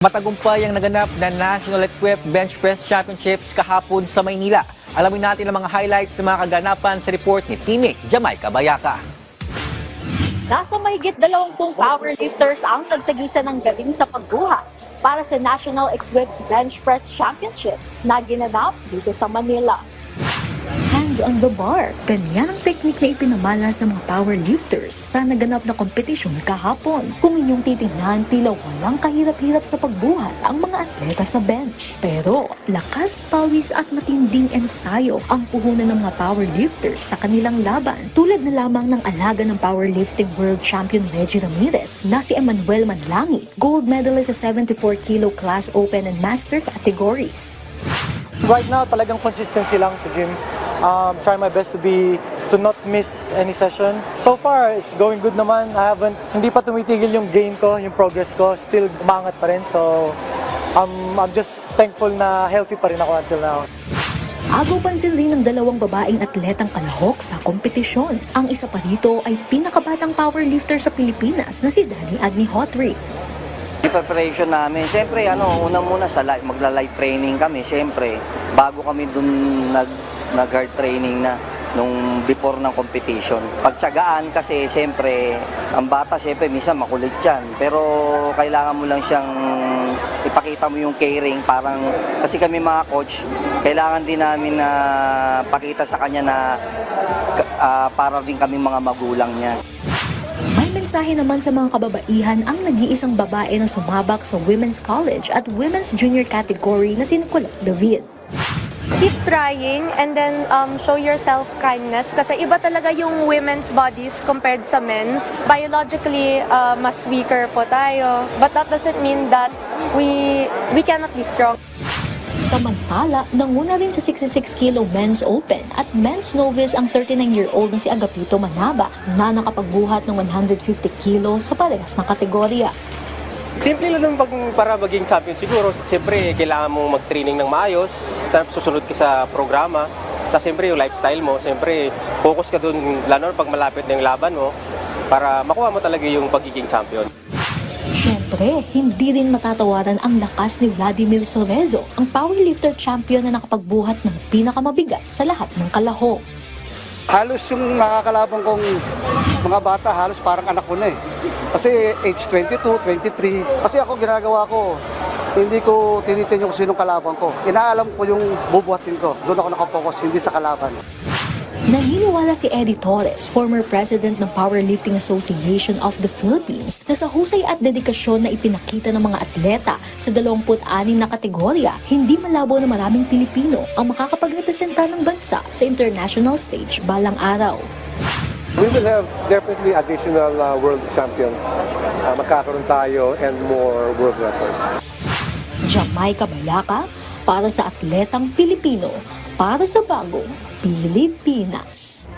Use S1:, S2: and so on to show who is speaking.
S1: Matagumpay ang naganap na National Equipped Bench Press Championships kahapon sa Maynila. Alamin natin ang mga highlights ng mga kaganapan sa report ni teammate Jamaica Bayaka.
S2: Nasa mahigit 20 powerlifters ang nagtagisan ng galing sa pagbuhat para sa National Equipped Bench Press Championships na ginanap dito sa Manila. Hands on the bar. Ganyan ang teknik na ipinamana sa mga powerlifters sa naganap na kompetisyon kahapon. Kung inyong titingnan, tila walang kahirap-hirap sa pagbuhat ang mga atleta sa bench. Pero lakas, pawis at matinding ensayo ang puhunan ng mga powerlifters sa kanilang laban. Tulad na lamang ng alaga ng powerlifting world champion Reggie Ramirez na si Emmanuel Manlangit, gold medalist sa 74 kilo class open and master categories.
S3: Right now, talagang consistency lang sa gym. Try my best to not miss any session. So far, it's going good naman. Hindi pa tumitigil yung gain ko, yung progress ko. Still umangat pa rin. So, I'm just thankful na healthy pa rin ako until now.
S2: Agaw pansin rin ng dalawang babaeng atletang kalahok sa kompetisyon. Ang isa pa rito ay pinakabatang powerlifter sa Pilipinas na si Danny Agni Hotri.
S4: Yung preparation namin, siyempre una muna magla-light training kami, siyempre bago kami dun nag-hard training na nung before ng competition. Pagtiyagaan kasi siyempre ang bata siyempre minsan makulit yan, pero kailangan mo lang siyang ipakita mo yung caring, parang kasi kami mga coach, kailangan din namin na pakita sa kanya na para din kami mga magulang niya.
S2: May mensahe naman sa mga kababaihan ang nag-iisang babae na sumabak sa Women's College at Women's Junior category na si Nicolette David.
S5: Keep trying and then show yourself kindness kasi iba talaga yung women's bodies compared sa men's. Biologically, mas weaker po tayo, but that doesn't mean that we cannot be strong.
S2: Samantala, nanguna rin sa 66 kilo men's open at men's novice ang 39-year-old na si Agapito Manaba na nakapagbuhat ng 150 kilo sa parehas na kategorya.
S6: Simple lang naman para maging champion siguro. Siyempre, kailangan mong mag-training ng maayos, susunod ka sa programa. Siyempre, yung lifestyle mo, siyempre, focus ka dun, lalo pag malapit na yung laban mo, para makuha mo talaga yung pagiging champion.
S2: Siyempre, hindi rin matatawaran ang lakas ni Vladimir Sorezo, ang powerlifter champion na nakapagbuhat ng pinakamabigat sa lahat ng kalahok.
S7: Halos yung nakakalaban kong mga bata, halos parang anak ko na eh. Kasi age 22, 23. Kasi ako ginagawa ko, hindi ko tinitin yung sinong kalaban ko. Inaalam ko yung bubuhatin ko. Doon ako nakapokus, hindi sa kalaban.
S2: Naniniwala si Eddie Torres, former president ng Powerlifting Association of the Philippines, na sa husay at dedikasyon na ipinakita ng mga atleta sa 26 na kategorya, hindi malabo na maraming Pilipino ang makakapagrepresenta ng bansa sa international stage balang araw.
S8: We will have definitely additional world champions. Magkakaroon tayo and more world records.
S2: Jamaica Bayaka, para sa atletang Pilipino, para sa bagong Pilipinas.